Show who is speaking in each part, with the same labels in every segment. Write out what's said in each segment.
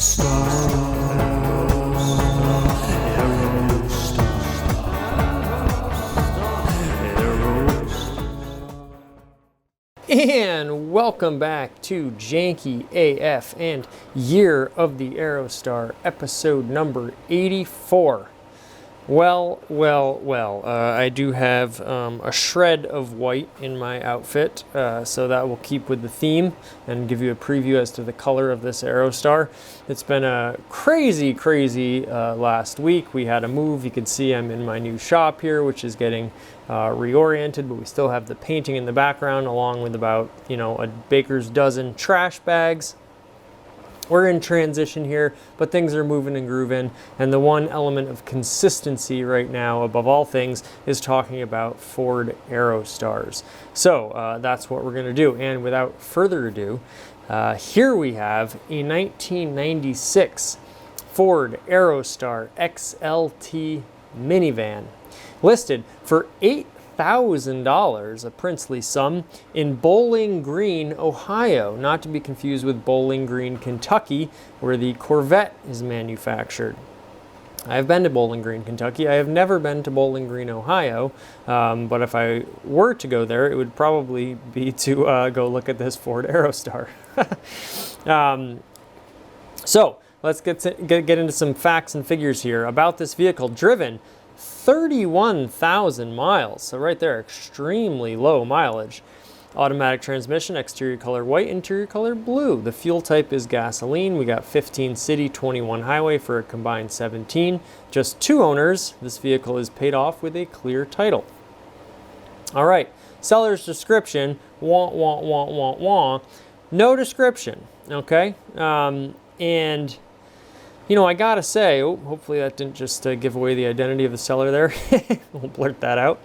Speaker 1: And welcome back to Janky AF and Year of the Aerostar, episode number 84. Well, I do have a shred of white in my outfit, so that will keep with the theme and give you a preview as to the color of this Aerostar. It's been a crazy last week. We had a move. You can see I'm in my new shop here, which is getting reoriented, but we still have the painting in the background along with about, a baker's dozen trash bags. We're in transition here, but things are moving and grooving, and the one element of consistency right now, above all things, is talking about Ford Aerostars. So that's what we're going to do, and without further ado, here we have a 1996 Ford Aerostar XLT minivan, listed for $8,000, a princely sum, in Bowling Green, Ohio, not to be confused with Bowling Green, Kentucky, where the Corvette is manufactured. I've been to Bowling Green, Kentucky. I have never been to Bowling Green, Ohio, but if I were to go there, it would probably be to go look at this Ford Aerostar. So let's get into some facts and figures here about this vehicle. Driven 31,000 miles, so right there, extremely low mileage. Automatic transmission, exterior color white, interior color blue. The fuel type is gasoline. We got 15 city, 21 highway for a combined 17. Just 2 owners. This vehicle is paid off with a clear title. All right, seller's description, no description, okay? And I gotta say, hopefully that didn't just give away the identity of the seller there. We'll blurt that out.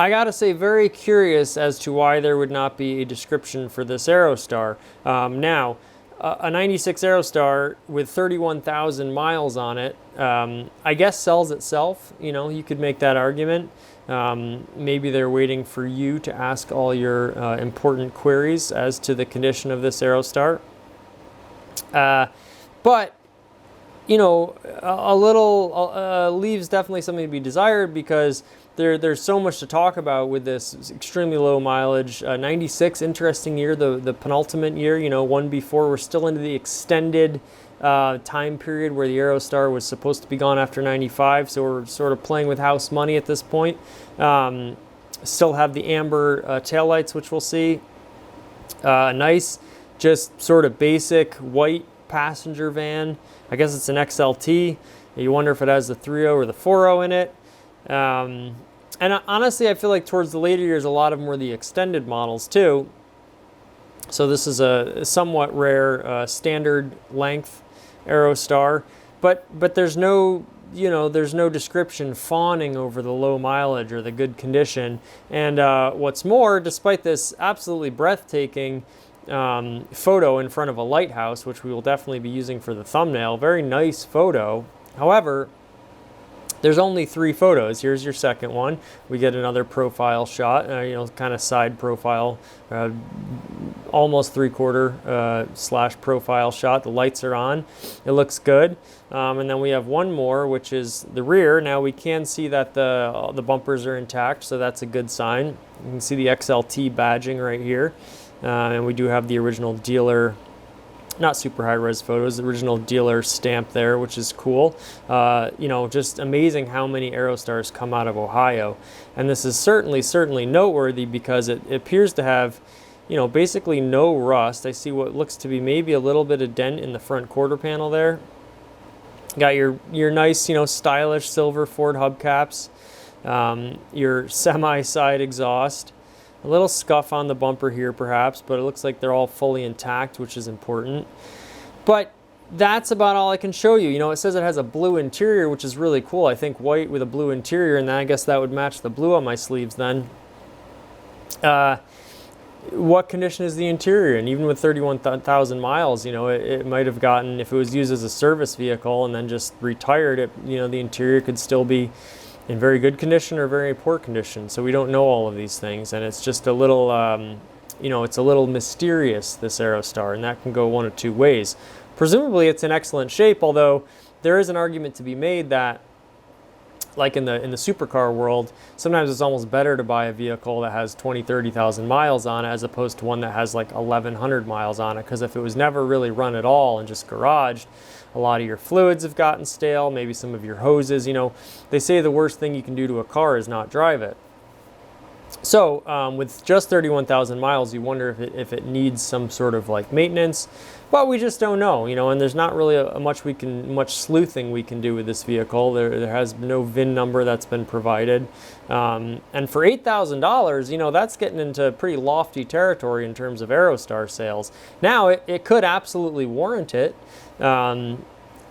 Speaker 1: I gotta say, very curious as to why there would not be a description for this Aerostar. Now, a 96 Aerostar with 31,000 miles on it, I guess sells itself. You could make that argument. Maybe they're waiting for you to ask all your important queries as to the condition of this Aerostar. But, a little leaves definitely something to be desired, because there's so much to talk about with this extremely low mileage. 96, interesting year, the penultimate year, one before. We're still into the extended time period where the Aerostar was supposed to be gone after 95, so we're sort of playing with house money at this point. Still have the amber taillights, which we'll see. Nice, just sort of basic white passenger van. I guess it's an XLT. You wonder if it has the 3.0 or the 4.0 in it. And honestly, I feel like towards the later years, a lot of them were the extended models too. So this is a somewhat rare standard length Aerostar, but there's no there's no description fawning over the low mileage or the good condition. And what's more, despite this absolutely breathtaking photo in front of a lighthouse, which we will definitely be using for the thumbnail, very nice photo. However, there's only 3 photos. Here's your second one. We get another profile shot, kind of side profile, almost 3/4 slash profile shot. The lights are on. It looks good. And then we have one more, which is the rear. Now we can see that the bumpers are intact, so that's a good sign. You can see the XLT badging right here. And we do have the original dealer, not super high res photos, the original dealer stamp there, which is cool. Just amazing how many Aerostars come out of Ohio. And this is certainly noteworthy because it appears to have, basically no rust. I see what looks to be maybe a little bit of dent in the front quarter panel there. Got your nice, stylish silver Ford hubcaps, your semi-side exhaust. A little scuff on the bumper here perhaps, but it looks like they're all fully intact, which is important. But that's about all I can show you. It says it has a blue interior, which is really cool. I think white with a blue interior, and then I guess that would match the blue on my sleeves then. What condition is the interior? And even with 31,000 miles, it might have gotten, if it was used as a service vehicle and then just retired, the interior could still be in very good condition or very poor condition. So we don't know all of these things, and it's just a little you know, it's a little mysterious, this Aerostar, and that can go one of two ways. Presumably it's in excellent shape, although there is an argument to be made that, like in the supercar world, sometimes it's almost better to buy a vehicle that has 20, 30,000 miles on it as opposed to one that has like 1,100 miles on it. Because if it was never really run at all and just garaged, a lot of your fluids have gotten stale, maybe some of your hoses. You know, they say the worst thing you can do to a car is not drive it. So with just 31,000 miles, you wonder if it needs some sort of like maintenance, but we just don't know, you know, and there's not really much sleuthing we can do with this vehicle. There has no VIN number that's been provided. And for $8,000, you know, that's getting into pretty lofty territory in terms of Aerostar sales. Now, it could absolutely warrant it.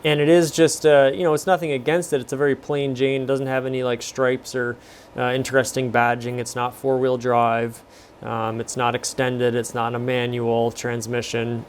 Speaker 1: And it is just, you know, it's nothing against it. It's a very plain Jane, doesn't have any like stripes or interesting badging. It's not four-wheel drive. It's not extended. It's not a manual transmission.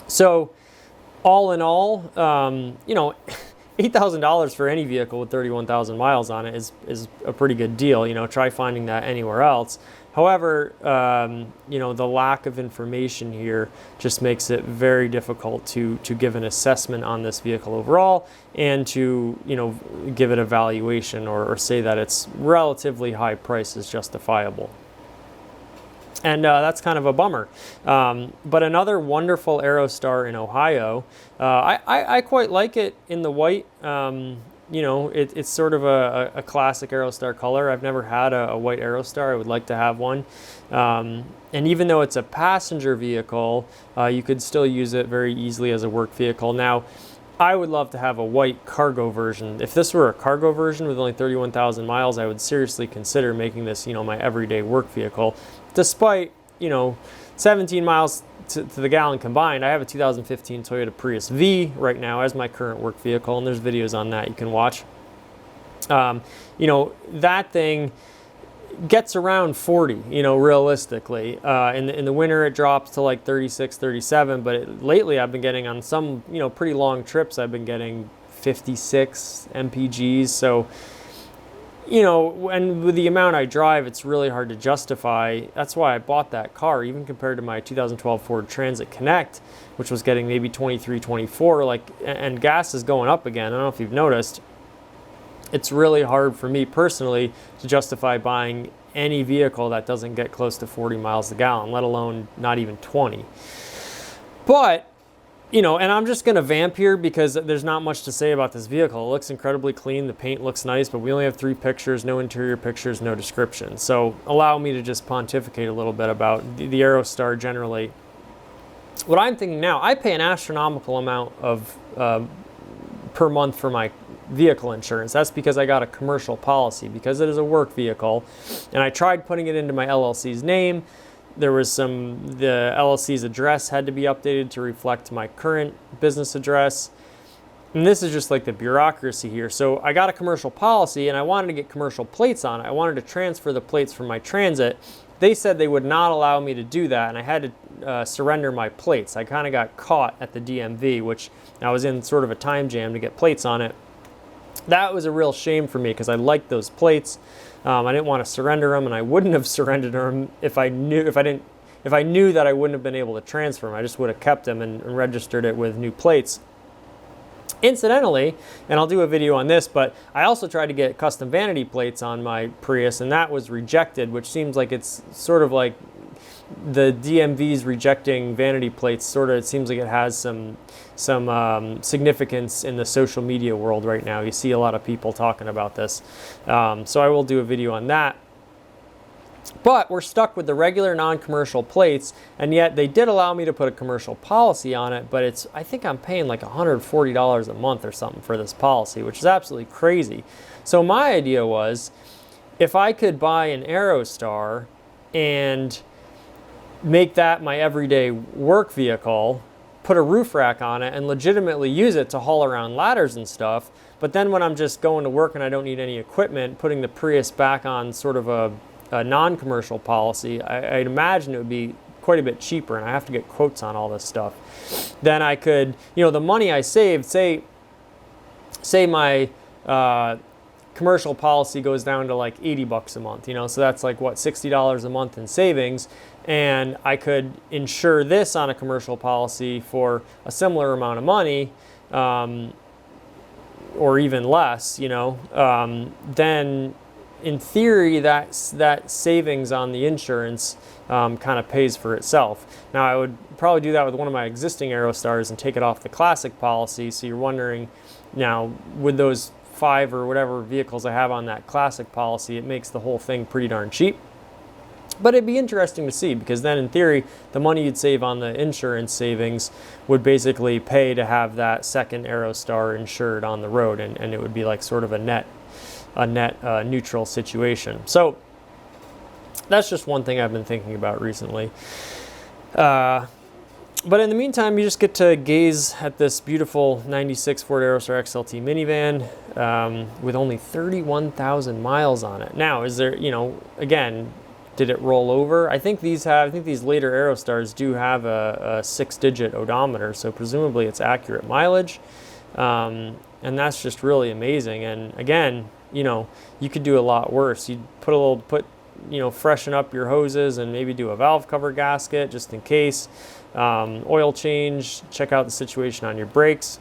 Speaker 1: So all in all, you know, $8,000 for any vehicle with 31,000 miles on it is a pretty good deal. You know, try finding that anywhere else. However, you know, the lack of information here just makes it very difficult to give an assessment on this vehicle overall and to, you know, give it a valuation or say that its relatively high price is justifiable. And that's kind of a bummer. But another wonderful Aerostar in Ohio. I quite like it in the white. You know, it's sort of a classic Aerostar color. I've never had a white Aerostar. I would like to have one. And even though it's a passenger vehicle, you could still use it very easily as a work vehicle. Now, I would love to have a white cargo version. If this were a cargo version with only 31,000 miles, I would seriously consider making this, you know, my everyday work vehicle. Despite, you know, 17 miles to the gallon combined, I have a 2015 Toyota Prius V right now as my current work vehicle, and there's videos on that you can watch. You know, that thing gets around 40, you know, realistically. In the winter, it drops to like 36, 37, but lately I've been getting on some, you know, pretty long trips, I've been getting 56 mpgs. So, you know, and with the amount I drive, it's really hard to justify. That's why I bought that car, even compared to my 2012 Ford Transit Connect, which was getting maybe 23, 24, like, and gas is going up again. I don't know if you've noticed. It's really hard for me personally to justify buying any vehicle that doesn't get close to 40 miles a gallon, let alone not even 20. But, you know, and I'm just going to vamp here because there's not much to say about this vehicle. It looks incredibly clean. The paint looks nice, but we only have 3 pictures, no interior pictures, no description. So allow me to just pontificate a little bit about the Aerostar generally. What I'm thinking now, I pay an astronomical amount of per month for my vehicle insurance. That's because I got a commercial policy, because it is a work vehicle. And I tried putting it into my LLC's name. There was the LLC's address had to be updated to reflect my current business address. And this is just like the bureaucracy here. So I got a commercial policy and I wanted to get commercial plates on it. I wanted to transfer the plates from my Transit. They said they would not allow me to do that, and I had to surrender my plates. I kind of got caught at the DMV, which I was in sort of a time jam to get plates on it. That was a real shame for me because I liked those plates. I didn't want to surrender them, and I wouldn't have surrendered them if I knew that I wouldn't have been able to transfer them. I just would have kept them and registered it with new plates. Incidentally, and I'll do a video on this, but I also tried to get custom vanity plates on my Prius, and that was rejected, which seems like it's sort of like the DMV's rejecting vanity plates. Sort of, it seems like it has some significance in the social media world right now. You see a lot of people talking about this. So I will do a video on that. But we're stuck with the regular non-commercial plates, and yet they did allow me to put a commercial policy on it, but I think I'm paying like $140 a month or something for this policy, which is absolutely crazy. So my idea was, if I could buy an Aerostar and make that my everyday work vehicle, put a roof rack on it, and legitimately use it to haul around ladders and stuff, but then when I'm just going to work and I don't need any equipment, putting the Prius back on sort of a non-commercial policy, I'd imagine it would be quite a bit cheaper, and I have to get quotes on all this stuff. Then I could, you know, the money I saved, say my commercial policy goes down to like 80 bucks a month, you know, so that's like what, $60 a month in savings. And I could insure this on a commercial policy for a similar amount of money, or even less, you know, then in theory, that savings on the insurance kind of pays for itself. Now, I would probably do that with one of my existing Aerostars and take it off the classic policy. So you're wondering, now, with those 5 or whatever vehicles I have on that classic policy, it makes the whole thing pretty darn cheap. But it'd be interesting to see, because then in theory, the money you'd save on the insurance savings would basically pay to have that second Aerostar insured on the road, and it would be like sort of a net neutral situation. So that's just one thing I've been thinking about recently. But in the meantime, you just get to gaze at this beautiful 96 Ford Aerostar XLT minivan with only 31,000 miles on it. Now, is there, you know, again, did it roll over? I think these later Aerostars do have a 6-digit odometer, so presumably it's accurate mileage. And that's just really amazing. And again, you know, you could do a lot worse. You'd freshen up your hoses and maybe do a valve cover gasket just in case. Oil change, check out the situation on your brakes.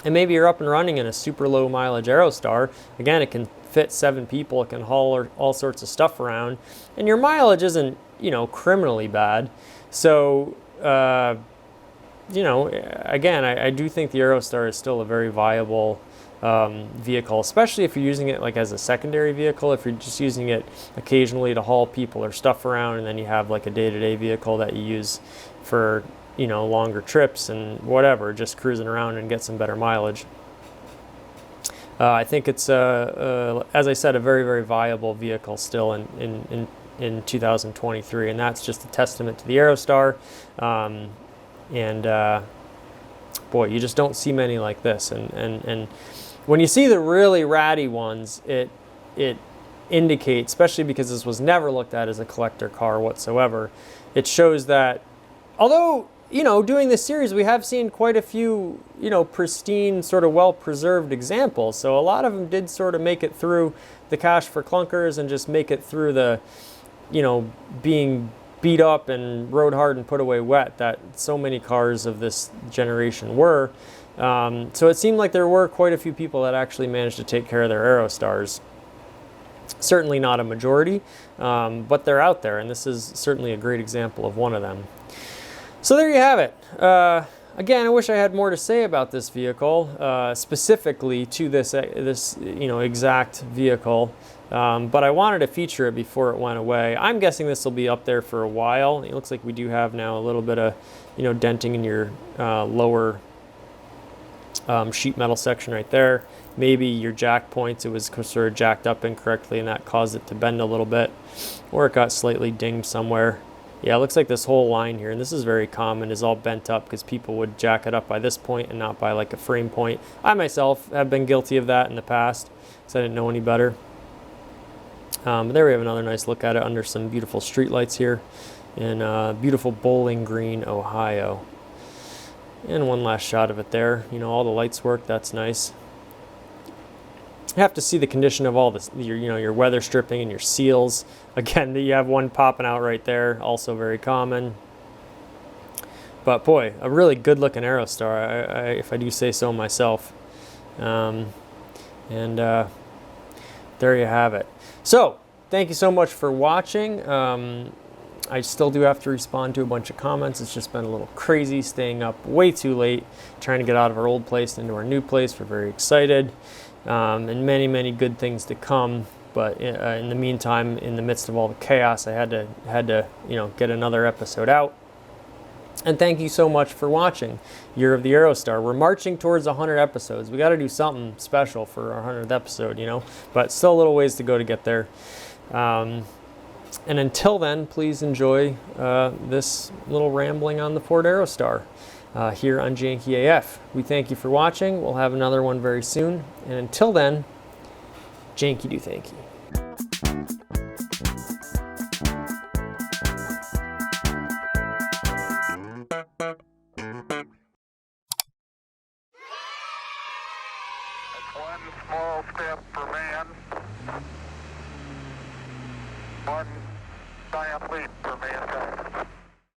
Speaker 1: And maybe you're up and running in a super low mileage Aerostar. Again, it can fit 7 people, it can haul all sorts of stuff around, and your mileage isn't, you know, criminally bad. So, you know, again, I do think the Aerostar is still a very viable vehicle, especially if you're using it like as a secondary vehicle. If you're just using it occasionally to haul people or stuff around, and then you have like a day-to-day vehicle that you use for, you know, longer trips and whatever, just cruising around and get some better mileage. I think it's, as I said, a very, very viable vehicle still in 2023, and that's just a testament to the Aerostar. Boy, you just don't see many like this. And when you see the really ratty ones, it indicates, especially because this was never looked at as a collector car whatsoever, it shows that, although, you know, doing this series, we have seen quite a few, you know, pristine, sort of well-preserved examples. So a lot of them did sort of make it through the cash for clunkers and just make it through the, you know, being beat up and rode hard and put away wet that so many cars of this generation were. So it seemed like there were quite a few people that actually managed to take care of their Aerostars. Certainly not a majority, but they're out there, and this is certainly a great example of one of them. So there you have it. Again, I wish I had more to say about this vehicle, specifically to this you know, exact vehicle, but I wanted to feature it before it went away. I'm guessing this will be up there for a while. It looks like we do have now a little bit of, you know, denting in your lower sheet metal section right there. Maybe your jack points, it was sort of jacked up incorrectly and that caused it to bend a little bit, or it got slightly dinged somewhere. Yeah, it looks like this whole line here, and this is very common, is all bent up because people would jack it up by this point and not by like a frame point. I myself have been guilty of that in the past because I didn't know any better. But there we have another nice look at it under some beautiful street lights here in beautiful Bowling Green, Ohio. And one last shot of it there. You know, all the lights work, that's nice. You have to see the condition of all this, your weather stripping and your seals. Again, you have one popping out right there, also very common. But boy, a really good looking Aerostar, if I do say so myself. There you have it. So, thank you so much for watching. I still do have to respond to a bunch of comments. It's just been a little crazy staying up way too late, trying to get out of our old place into our new place. We're very excited. And many, many good things to come. But in the meantime, in the midst of all the chaos, I had to get another episode out. And thank you so much for watching Year of the Aerostar. We're marching towards 100 episodes. We got to do something special for our 100th episode, you know. But still a little ways to go to get there. And until then, please enjoy this little rambling on the Ford Aerostar. Here on Janky AF. We thank you for watching. We'll have another one very soon. And until then, Janky do thank you.